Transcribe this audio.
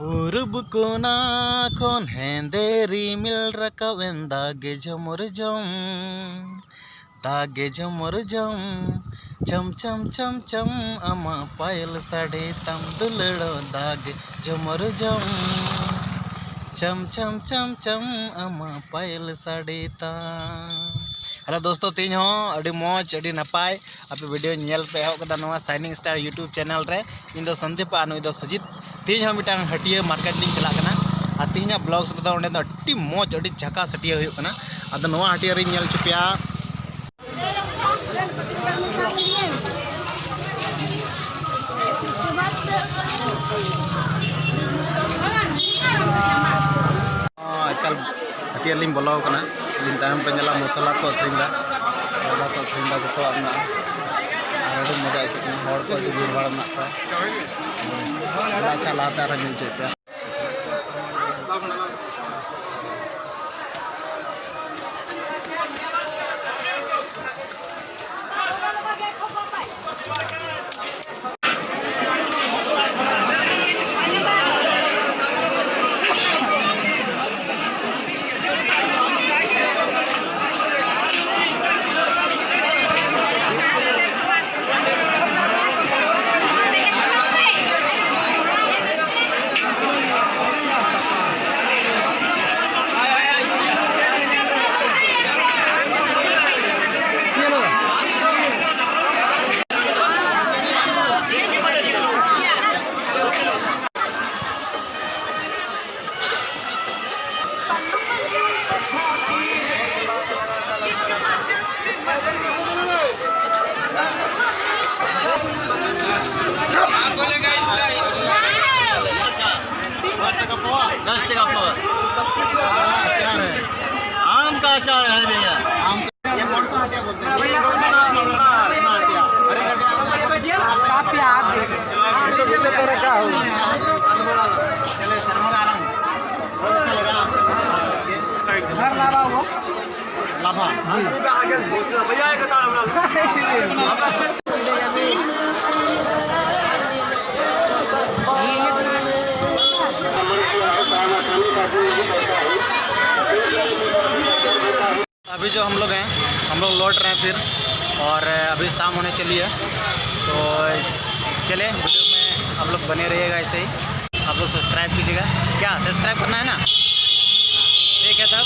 पूरब कोना खन हेंदेरी मिल रकावें दागे झमर झम चम चम चम चम आमा पायल साड़े तम दुलड़ो दागे झमर झम चम चम चम चम आमा पायल साड़े तम। हेलो दोस्तों, तीन हो अड़ी मौज अड़ी नपाय आपे वीडियो नेल पे एहब कदा नवा साइनिंग स्टार यूट्यूब चैनल रे इन दो संदीप आ नुई दो सुजित तीन हो मिटांग हटिया मार्केट दिन चला कना आ तीन ब्लॉग्स रे दो ओंडे दो अड़ी मौज अड़ी झकास हटिया हुई कना आदो नवा हटिया रे नेल चुपिया कल हटिया लिंग बोलो कना लिंग तायम पे नेला मसाला को अखरिंदा सौदा को अखरिंदा जतो अपना आरो मजा आइते हर को भीड़ भाड़ में अच्छा लासा रे मिल चुका आम का अचार है भैया। ये कौन सा हटिया बोलते हैं? अभी जो हम लोग हैं हम लोग लौट रहे हैं फिर और अभी शाम होने चली है तो चले वीडियो में आप लोग बने रहिएगा ऐसे ही। आप लोग सब्सक्राइब कीजिएगा, क्या सब्सक्राइब करना है ना, ठीक है तब।